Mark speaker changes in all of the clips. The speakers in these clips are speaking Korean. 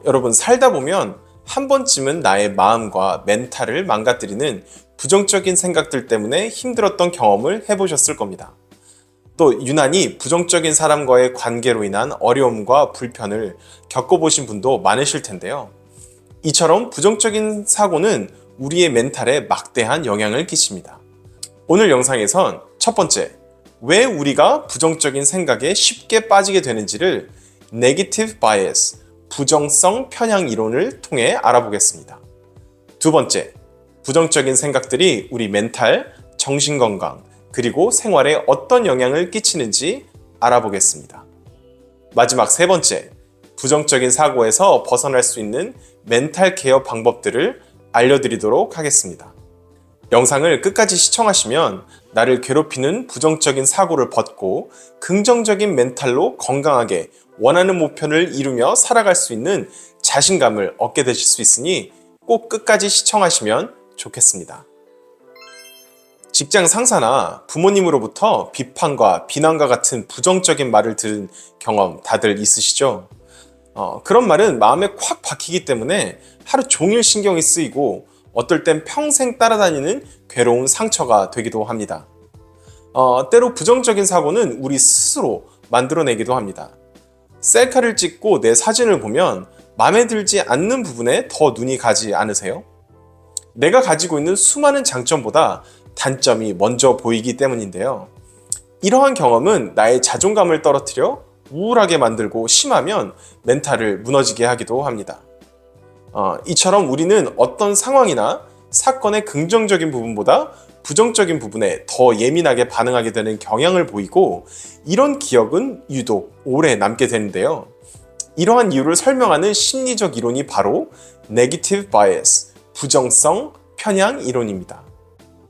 Speaker 1: 여러분 살다 보면 한 번쯤은 나의 마음과 멘탈을 망가뜨리는 부정적인 생각들 때문에 힘들었던 경험을 해보셨을 겁니다. 또 유난히 부정적인 사람과의 관계로 인한 어려움과 불편을 겪어보신 분도 많으실 텐데요. 이처럼 부정적인 사고는 우리의 멘탈에 막대한 영향을 끼칩니다. 오늘 영상에선 첫 번째, 왜 우리가 부정적인 생각에 쉽게 빠지게 되는지를 Negative Bias, 부정성 편향 이론을 통해 알아보겠습니다. 두 번째, 부정적인 생각들이 우리 멘탈, 정신건강, 그리고 생활에 어떤 영향을 끼치는지 알아보겠습니다. 마지막 세 번째, 부정적인 사고에서 벗어날 수 있는 멘탈 케어 방법들을 알려드리도록 하겠습니다. 영상을 끝까지 시청하시면 나를 괴롭히는 부정적인 사고를 벗고 긍정적인 멘탈로 건강하게 원하는 목표를 이루며 살아갈 수 있는 자신감을 얻게 되실 수 있으니 꼭 끝까지 시청하시면 좋겠습니다. 직장 상사나 부모님으로부터 비판과 비난과 같은 부정적인 말을 들은 경험 다들 있으시죠? 그런 말은 마음에 콱 박히기 때문에 하루 종일 신경이 쓰이고 어떨 땐 평생 따라다니는 괴로운 상처가 되기도 합니다. 때로 부정적인 사고는 우리 스스로 만들어내기도 합니다. 셀카를 찍고 내 사진을 보면 마음에 들지 않는 부분에 더 눈이 가지 않으세요? 내가 가지고 있는 수많은 장점보다 단점이 먼저 보이기 때문인데요. 이러한 경험은 나의 자존감을 떨어뜨려 우울하게 만들고 심하면 멘탈을 무너지게 하기도 합니다. 이처럼 우리는 어떤 상황이나 사건의 긍정적인 부분보다 부정적인 부분에 더 예민하게 반응하게 되는 경향을 보이고 이런 기억은 유독 오래 남게 되는데요. 이러한 이유를 설명하는 심리적 이론이 바로 Negative Bias, 부정성 편향 이론입니다.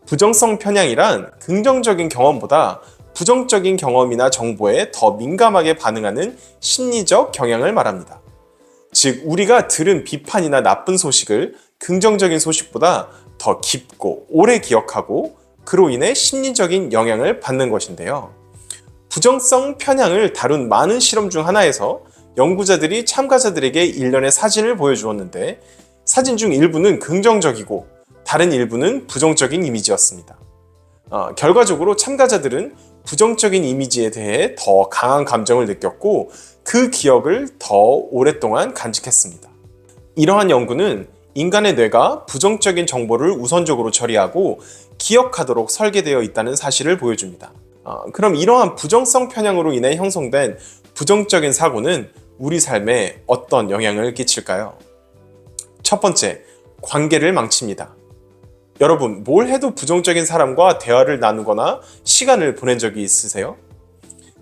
Speaker 1: 부정성 편향이란 긍정적인 경험보다 부정적인 경험이나 정보에 더 민감하게 반응하는 심리적 경향을 말합니다. 즉, 우리가 들은 비판이나 나쁜 소식을 긍정적인 소식보다 더 깊고 오래 기억하고 그로 인해 심리적인 영향을 받는 것인데요. 부정성 편향을 다룬 많은 실험 중 하나에서 연구자들이 참가자들에게 일련의 사진을 보여주었는데 사진 중 일부는 긍정적이고 다른 일부는 부정적인 이미지였습니다. 결과적으로 참가자들은 부정적인 이미지에 대해 더 강한 감정을 느꼈고 그 기억을 더 오랫동안 간직했습니다. 이러한 연구는 인간의 뇌가 부정적인 정보를 우선적으로 처리하고 기억하도록 설계되어 있다는 사실을 보여줍니다. 그럼 이러한 부정성 편향으로 인해 형성된 부정적인 사고는 우리 삶에 어떤 영향을 끼칠까요? 첫 번째, 관계를 망칩니다. 여러분, 뭘 해도 부정적인 사람과 대화를 나누거나 시간을 보낸 적이 있으세요?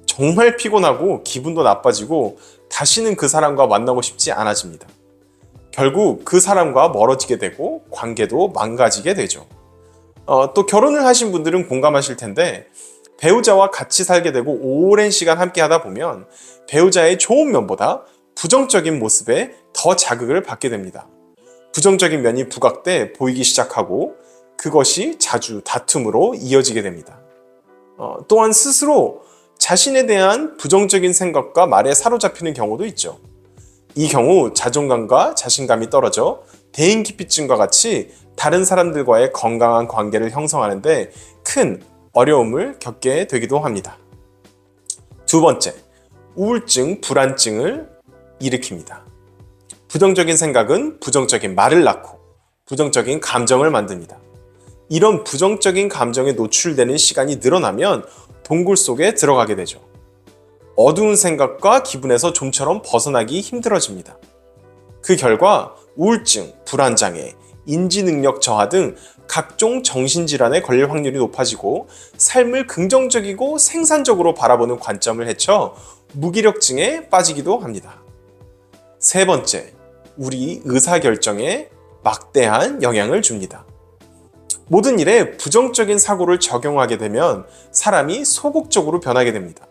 Speaker 1: 정말 피곤하고 기분도 나빠지고 다시는 그 사람과 만나고 싶지 않아집니다. 결국 그 사람과 멀어지게 되고 관계도 망가지게 되죠. 또 결혼을 하신 분들은 공감하실 텐데 배우자와 같이 살게 되고 오랜 시간 함께 하다 보면 배우자의 좋은 면보다 부정적인 모습에 더 자극을 받게 됩니다. 부정적인 면이 부각돼 보이기 시작하고 그것이 자주 다툼으로 이어지게 됩니다. 또한 스스로 자신에 대한 부정적인 생각과 말에 사로잡히는 경우도 있죠. 이 경우 자존감과 자신감이 떨어져 대인기피증과 같이 다른 사람들과의 건강한 관계를 형성하는데 큰 어려움을 겪게 되기도 합니다. 두 번째, 우울증, 불안증을 일으킵니다. 부정적인 생각은 부정적인 말을 낳고 부정적인 감정을 만듭니다. 이런 부정적인 감정에 노출되는 시간이 늘어나면 동굴 속에 들어가게 되죠. 어두운 생각과 기분에서 좀처럼 벗어나기 힘들어집니다. 그 결과 우울증, 불안장애, 인지능력 저하 등 각종 정신질환에 걸릴 확률이 높아지고 삶을 긍정적이고 생산적으로 바라보는 관점을 해쳐 무기력증에 빠지기도 합니다. 세 번째, 우리 의사결정에 막대한 영향을 줍니다. 모든 일에 부정적인 사고를 적용하게 되면 사람이 소극적으로 변하게 됩니다.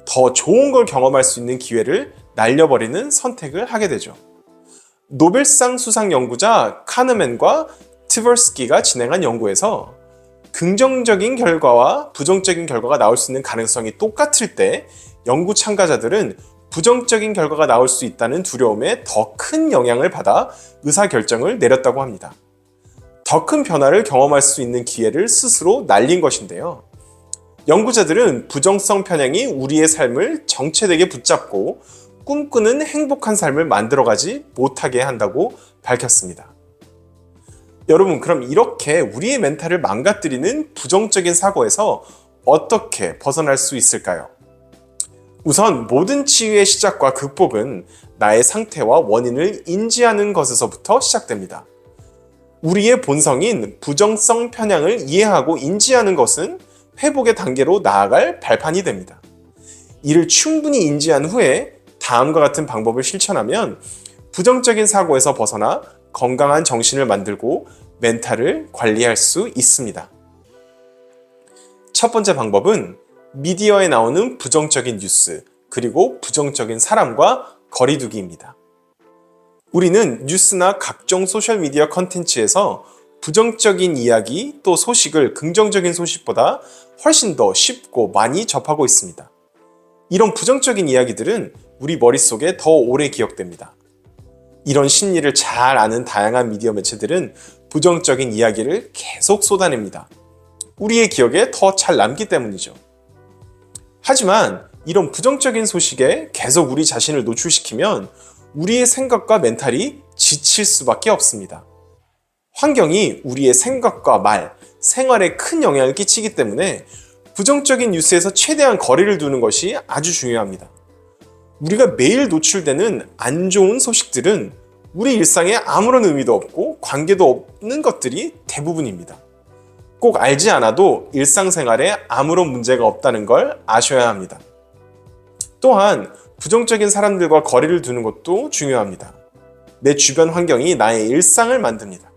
Speaker 1: 더 좋은 걸 경험할 수 있는 기회를 날려버리는 선택을 하게 되죠. 노벨상 수상 연구자 카너맨과 트버스키가 진행한 연구에서 긍정적인 결과와 부정적인 결과가 나올 수 있는 가능성이 똑같을 때 연구 참가자들은 부정적인 결과가 나올 수 있다는 두려움에 더 큰 영향을 받아 의사결정을 내렸다고 합니다. 더 큰 변화를 경험할 수 있는 기회를 스스로 날린 것인데요. 연구자들은 부정성 편향이 우리의 삶을 정체되게 붙잡고 꿈꾸는 행복한 삶을 만들어가지 못하게 한다고 밝혔습니다. 여러분, 그럼 이렇게 우리의 멘탈을 망가뜨리는 부정적인 사고에서 어떻게 벗어날 수 있을까요? 우선 모든 치유의 시작과 극복은 나의 상태와 원인을 인지하는 것에서부터 시작됩니다. 우리의 본성인 부정성 편향을 이해하고 인지하는 것은 회복의 단계로 나아갈 발판이 됩니다. 이를 충분히 인지한 후에 다음과 같은 방법을 실천하면 부정적인 사고에서 벗어나 건강한 정신을 만들고 멘탈을 관리할 수 있습니다. 첫 번째 방법은 미디어에 나오는 부정적인 뉴스, 그리고 부정적인 사람과 거리두기입니다. 우리는 뉴스나 각종 소셜미디어 컨텐츠에서 부정적인 이야기 또 소식을 긍정적인 소식보다 훨씬 더 쉽고 많이 접하고 있습니다. 이런 부정적인 이야기들은 우리 머릿속에 더 오래 기억됩니다. 이런 심리를 잘 아는 다양한 미디어 매체들은 부정적인 이야기를 계속 쏟아냅니다. 우리의 기억에 더 잘 남기 때문이죠. 하지만 이런 부정적인 소식에 계속 우리 자신을 노출시키면 우리의 생각과 멘탈이 지칠 수밖에 없습니다. 환경이 우리의 생각과 말, 생활에 큰 영향을 끼치기 때문에 부정적인 뉴스에서 최대한 거리를 두는 것이 아주 중요합니다. 우리가 매일 노출되는 안 좋은 소식들은 우리 일상에 아무런 의미도 없고 관계도 없는 것들이 대부분입니다. 꼭 알지 않아도 일상생활에 아무런 문제가 없다는 걸 아셔야 합니다. 또한 부정적인 사람들과 거리를 두는 것도 중요합니다. 내 주변 환경이 나의 일상을 만듭니다.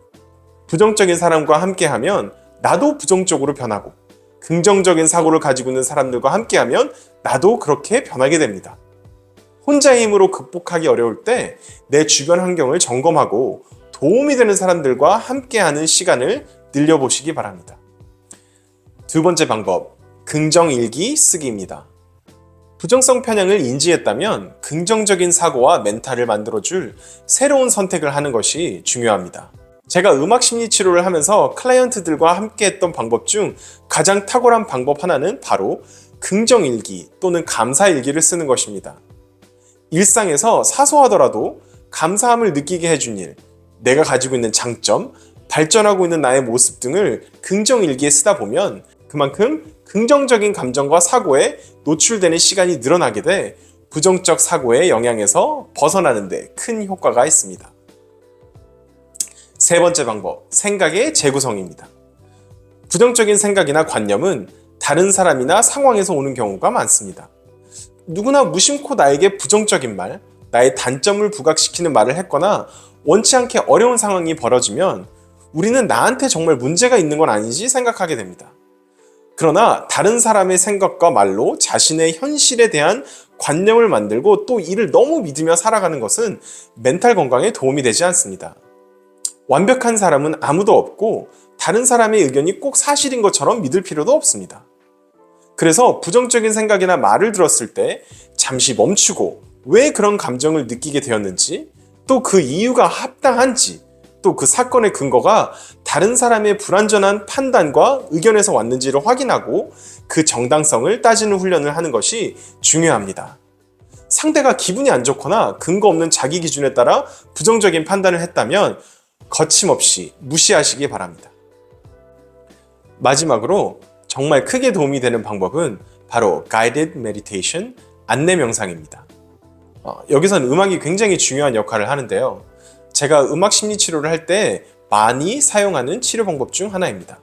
Speaker 1: 부정적인 사람과 함께하면 나도 부정적으로 변하고 긍정적인 사고를 가지고 있는 사람들과 함께하면 나도 그렇게 변하게 됩니다. 혼자의 힘으로 극복하기 어려울 때 내 주변 환경을 점검하고 도움이 되는 사람들과 함께하는 시간을 늘려보시기 바랍니다. 두 번째 방법, 긍정일기 쓰기입니다. 부정성 편향을 인지했다면 긍정적인 사고와 멘탈을 만들어줄 새로운 선택을 하는 것이 중요합니다. 제가 음악 심리 치료를 하면서 클라이언트들과 함께 했던 방법 중 가장 탁월한 방법 하나는 바로 긍정일기 또는 감사일기를 쓰는 것입니다. 일상에서 사소하더라도 감사함을 느끼게 해준 일, 내가 가지고 있는 장점, 발전하고 있는 나의 모습 등을 긍정일기에 쓰다 보면 그만큼 긍정적인 감정과 사고에 노출되는 시간이 늘어나게 돼 부정적 사고의 영향에서 벗어나는 데 큰 효과가 있습니다. 세 번째 방법, 생각의 재구성입니다. 부정적인 생각이나 관념은 다른 사람이나 상황에서 오는 경우가 많습니다. 누구나 무심코 나에게 부정적인 말, 나의 단점을 부각시키는 말을 했거나 원치 않게 어려운 상황이 벌어지면 우리는 나한테 정말 문제가 있는 건 아니지 생각하게 됩니다. 그러나 다른 사람의 생각과 말로 자신의 현실에 대한 관념을 만들고 또 이를 너무 믿으며 살아가는 것은 멘탈 건강에 도움이 되지 않습니다. 완벽한 사람은 아무도 없고 다른 사람의 의견이 꼭 사실인 것처럼 믿을 필요도 없습니다. 그래서 부정적인 생각이나 말을 들었을 때 잠시 멈추고 왜 그런 감정을 느끼게 되었는지, 또 그 이유가 합당한지, 또 그 사건의 근거가 다른 사람의 불완전한 판단과 의견에서 왔는지를 확인하고 그 정당성을 따지는 훈련을 하는 것이 중요합니다. 상대가 기분이 안 좋거나 근거 없는 자기 기준에 따라 부정적인 판단을 했다면 거침없이 무시하시기 바랍니다. 마지막으로 정말 크게 도움이 되는 방법은 바로 Guided Meditation, 안내 명상입니다. 여기선 음악이 굉장히 중요한 역할을 하는데요. 제가 음악 심리 치료를 할 때 많이 사용하는 치료 방법 중 하나입니다.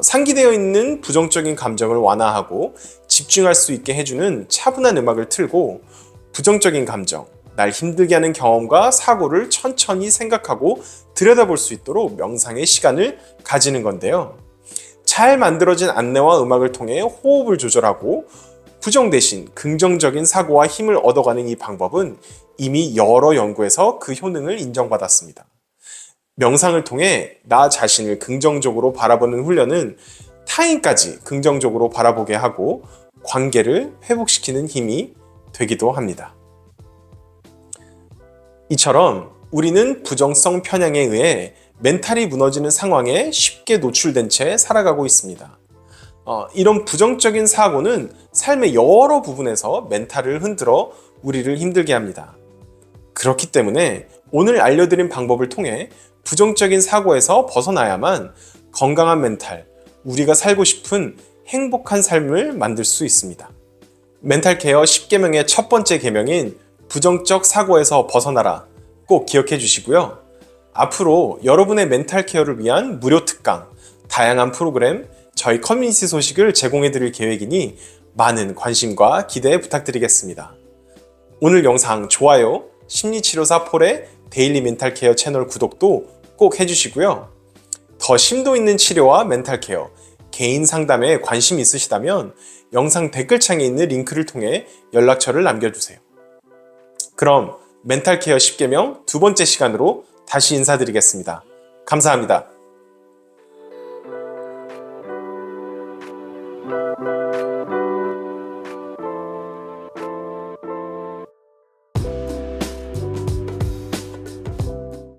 Speaker 1: 상기되어 있는 부정적인 감정을 완화하고 집중할 수 있게 해주는 차분한 음악을 틀고 부정적인 감정, 날 힘들게 하는 경험과 사고를 천천히 생각하고 들여다볼 수 있도록 명상의 시간을 가지는 건데요. 잘 만들어진 안내와 음악을 통해 호흡을 조절하고 부정 대신 긍정적인 사고와 힘을 얻어가는 이 방법은 이미 여러 연구에서 그 효능을 인정받았습니다. 명상을 통해 나 자신을 긍정적으로 바라보는 훈련은 타인까지 긍정적으로 바라보게 하고 관계를 회복시키는 힘이 되기도 합니다. 이처럼 우리는 부정성 편향에 의해 멘탈이 무너지는 상황에 쉽게 노출된 채 살아가고 있습니다. 이런 부정적인 사고는 삶의 여러 부분에서 멘탈을 흔들어 우리를 힘들게 합니다. 그렇기 때문에 오늘 알려드린 방법을 통해 부정적인 사고에서 벗어나야만 건강한 멘탈, 우리가 살고 싶은 행복한 삶을 만들 수 있습니다. 멘탈 케어 10계명의 첫 번째 계명인 부정적 사고에서 벗어나라 꼭 기억해 주시고요. 앞으로 여러분의 멘탈 케어를 위한 무료 특강, 다양한 프로그램, 저희 커뮤니티 소식을 제공해 드릴 계획이니 많은 관심과 기대 부탁드리겠습니다. 오늘 영상 좋아요, 심리치료사 폴의 데일리 멘탈 케어 채널 구독도 꼭 해주시고요. 더 심도 있는 치료와 멘탈 케어, 개인 상담에 관심 있으시다면 영상 댓글창에 있는 링크를 통해 연락처를 남겨주세요. 그럼 멘탈 케어 10계명 두 번째 시간으로 다시 인사드리겠습니다. 감사합니다.